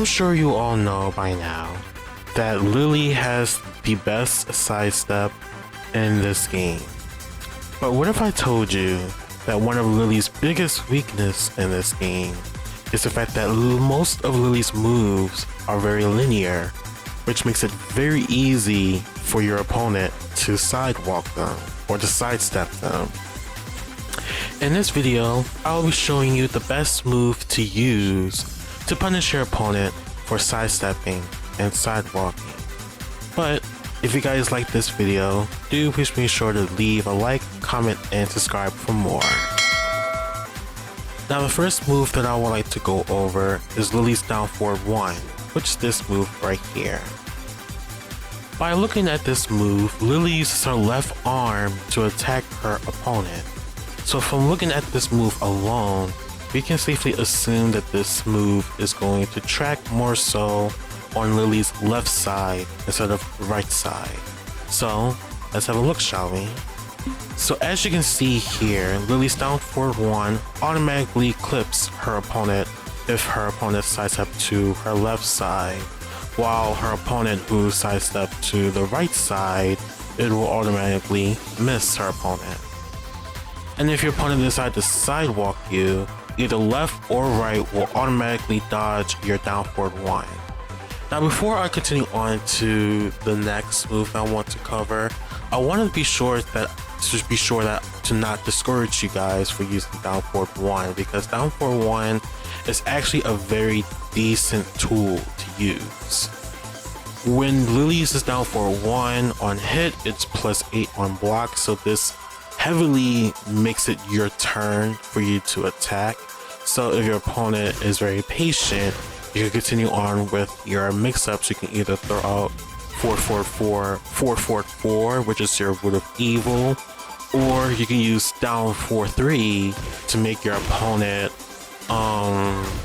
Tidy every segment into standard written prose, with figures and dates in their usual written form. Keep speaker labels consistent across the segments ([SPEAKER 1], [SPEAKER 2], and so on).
[SPEAKER 1] I'm sure you all know by now that Lili has the best sidestep in this game. But what if I told you that one of Lili's biggest weakness in this game is the fact that most of Lili's moves are very linear, which makes it very easy for your opponent to sidewalk them or to sidestep them. In this video, I'll be showing you the best move to use to punish your opponent for sidestepping and sidewalking. But if you guys like this video, do please be sure to leave a like, comment, and subscribe for more. Now the first move that I would like to go over is Lili's down forward 1, which is this move right here. By looking at this move, Lili uses her left arm to attack her opponent. So from looking at this move alone, we can safely assume that this move is going to track more so on Lili's left side instead of right side. So let's have a look, shall we? So as you can see here, Lili's down forward 1 automatically clips her opponent if her opponent sidestep to her left side, while her opponent who sidestep to the right side, it will automatically miss her opponent. And if your opponent decides to sidewalk you, either left or right will automatically dodge your down forward 1. Now before I continue on to the next move I want to cover, I want to be sure that to not discourage you guys for using down forward 1, because down forward 1 is actually a very decent tool to use. When Lili uses down forward 1 on hit, it's +8 on block, so this heavily makes it your turn for you to attack. So if your opponent is very patient, you can continue on with your mix-ups. You can either throw out 444, which is your Root of Evil, or you can use down 4-3 to make your opponent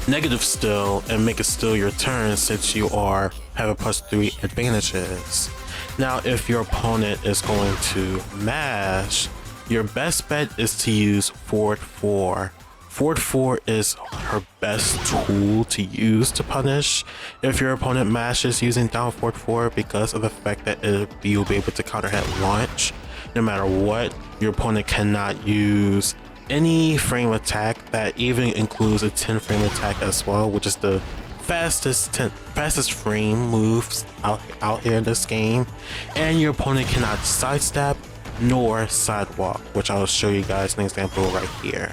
[SPEAKER 1] negative still and make it still your turn, since you have a +3 advantages. Now if your opponent is going to mash, your best bet is to use forward 4. Forward 4 is her best tool to use to punish if your opponent mashes using down forward 4, because of the fact that you'll be able to counter hit launch no matter what. Your opponent cannot use any frame attack. That even includes a 10 frame attack as well, which is the fastest frame moves out here in this game. And your opponent cannot sidestep nor sidewalk, which I'll show you guys an example right here.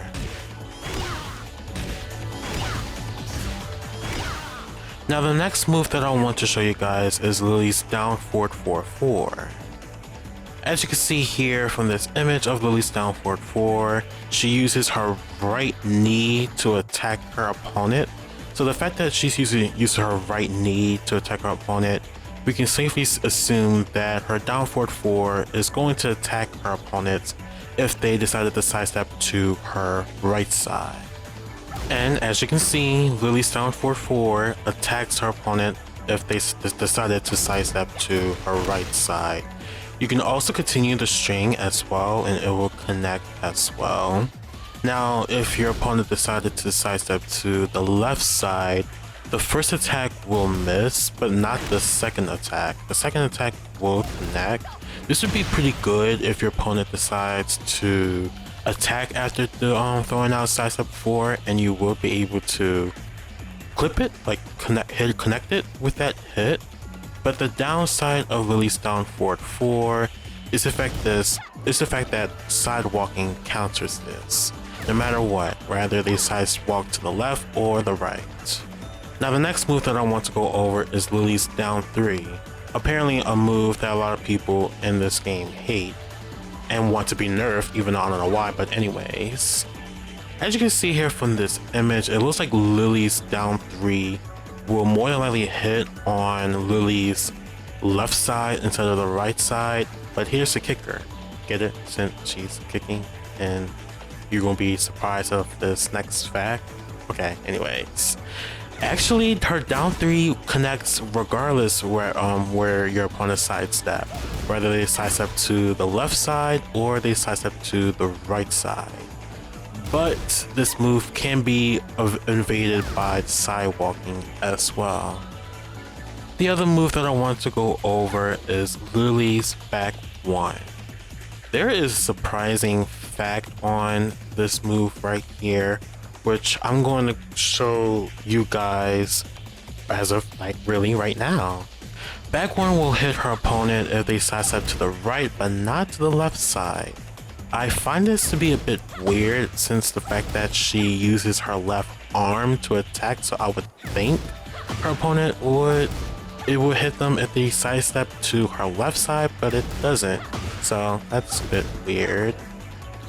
[SPEAKER 1] Now the next move that I want to show you guys is Lili's down forward 4-4. As you can see here from this image of Lili's down forward 4, she uses her right knee to attack her opponent. So the fact that she's using her right knee to attack her opponent, we can safely assume that her down forward 4 is going to attack her opponents if they decided to sidestep to her right side. And as you can see, Lili's down forward 4 attacks her opponent if they decided to sidestep to her right side. You can also continue the string as well, and it will connect as well. Now if your opponent decided to sidestep to the left side, the first attack will miss, but not the second attack. The second attack will connect. This would be pretty good if your opponent decides to attack after the throwing out sidestep 4, and you will be able to clip it, like connect it with that hit. But the downside of Lili's down forward 4 is the fact that sidewalking counters this, no matter what, whether they sidewalk to the left or the right. Now the next move that I want to go over is Lili's down 3. Apparently a move that a lot of people in this game hate and want to be nerfed, even though I don't know why, but anyways. As you can see here from this image, it looks like Lili's down 3 will more than likely hit on Lili's left side instead of the right side, but here's the kicker. Get it? Since she's kicking, and you're gonna be surprised of this next fact. Okay, anyways. Actually, her down 3 connects regardless where your opponent sidestep, whether they sidestep to the left side or they sidestep to the right side. but this move can be evaded by side walking as well. The other move that I want to go over is Lili's back one. There is a surprising fact on this move right here, which I'm going to show you guys as of like really right now. Back one will hit her opponent if they sidestep to the right but not to the left side. I find this to be a bit weird since the fact that she uses her left arm to attack, so I would think her opponent would hit them if they sidestep to her left side, but it doesn't, so that's a bit weird.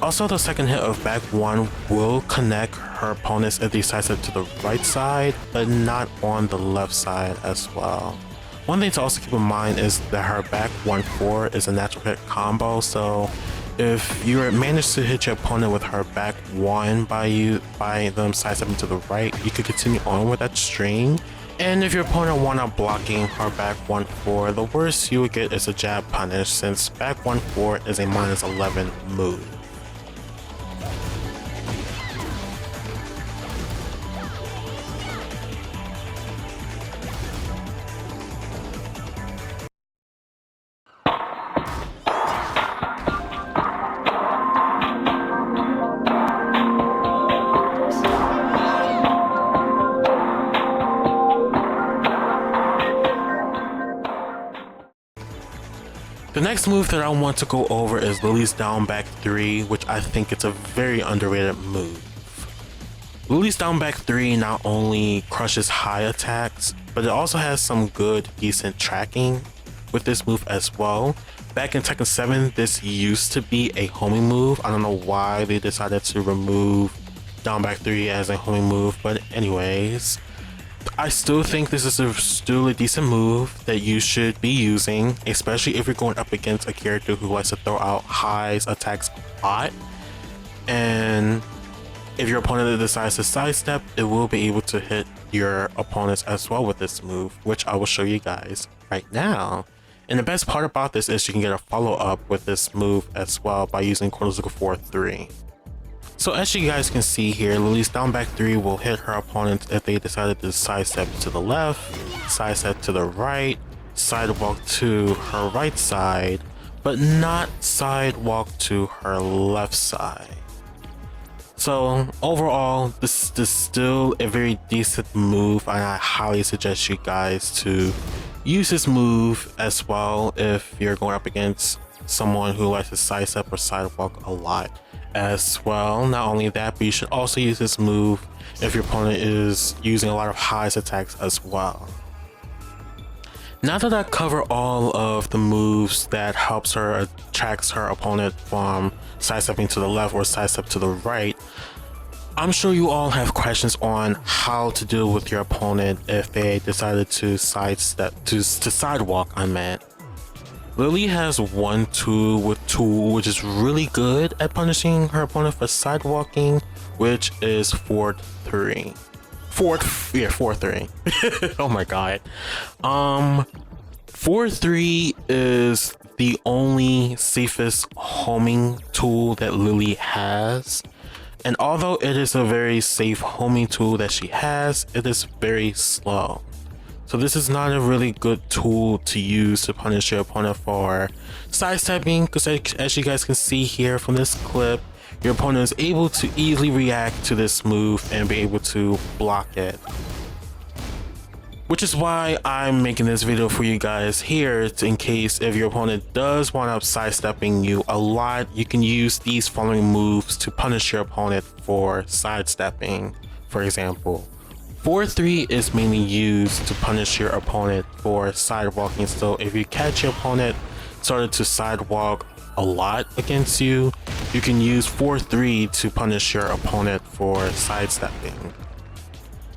[SPEAKER 1] Also, the second hit of back one will connect her opponents if they sidestep to the right side, but not on the left side as well. One thing to also keep in mind is that her back 1-4 is a natural hit combo, so if you manage to hit your opponent with her back one by them sidestepping to the right, you could continue on with that string. And if your opponent wound up blocking her back 1-4, the worst you would get is a jab punish, since back 1-4 is a -11 move. The next move that I want to go over is Lili's down back 3, which I think it's a very underrated move. Lili's down back 3 not only crushes high attacks, but it also has some good, decent tracking with this move as well. Back in Tekken 7, this used to be a homing move. I don't know why they decided to remove down back 3 as a homing move, but anyways, I still think this is still a decent move that you should be using, especially if you're going up against a character who likes to throw out highs attacks a lot. And if your opponent decides to sidestep, it will be able to hit your opponents as well with this move, which I will show you guys right now. And the best part about this is you can get a follow-up with this move as well by using Konosuke 4-3. So as you guys can see here, Lili's down back 3 will hit her opponents if they decided to sidestep to the left, sidestep to the right, sidewalk to her right side, but not sidewalk to her left side. So overall, this is still a very decent move, and I highly suggest you guys to use this move as well if you're going up against someone who likes to sidestep or sidewalk a lot as well. Not only that, but you should also use this move if your opponent is using a lot of highs attacks as well. Now that I cover all of the moves that helps her attracts her opponent from sidestepping to the left or sidestep to the right, I'm sure you all have questions on how to deal with your opponent if they decided to sidestep to sidewalk. I meant Lili has one tool which is really good at punishing her opponent for sidewalking, which is 4-3. 4-3. Oh my god. 4-3 is the only safest homing tool that Lili has. And although it is a very safe homing tool that she has, it is very slow. So this is not a really good tool to use to punish your opponent for sidestepping, because as you guys can see here from this clip, your opponent is able to easily react to this move and be able to block it. Which is why I'm making this video for you guys here, in case if your opponent does wind up sidestepping you a lot, you can use these following moves to punish your opponent for sidestepping. For example, 4-3 is mainly used to punish your opponent for sidewalking. So if you catch your opponent started to sidewalk a lot against you, you can use 4-3 to punish your opponent for sidestepping.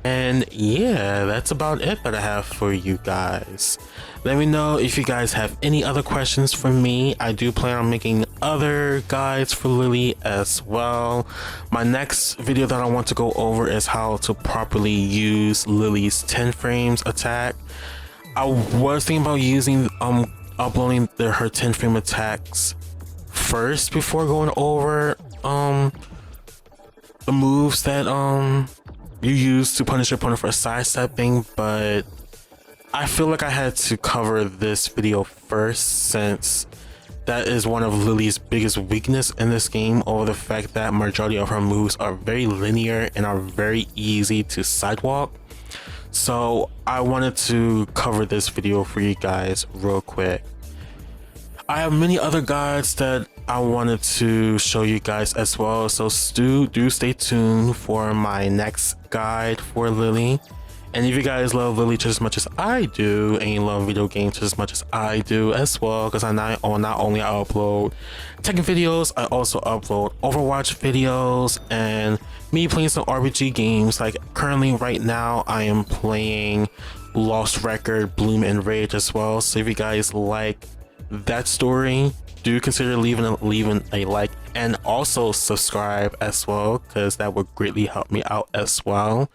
[SPEAKER 1] And yeah, that's about it that I have for you guys. Let me know if you guys have any other questions for me. I do plan on making other guides for Lili as well. My next video that I want to go over is how to properly use Lili's 10 frames attack. I was thinking about using uploading her 10 frame attacks first before going over moves that you use to punish your opponent for sidestepping, but I feel like I had to cover this video first since that is one of Lili's biggest weakness in this game, over the fact that majority of her moves are very linear and are very easy to sidewalk. So I wanted to cover this video for you guys real quick. I have many other guides that I wanted to show you guys as well, so do stay tuned for my next guide for Lili. And if you guys love Lili just as much as I do, and you love video games just as much as I do as well, because not only I upload Tekken videos, I also upload Overwatch videos and me playing some RPG games. Like currently right now I am playing Lost Record, Bloom and Rage as well. So if you guys like that story, do consider leaving a like and also subscribe as well, because that would greatly help me out as well.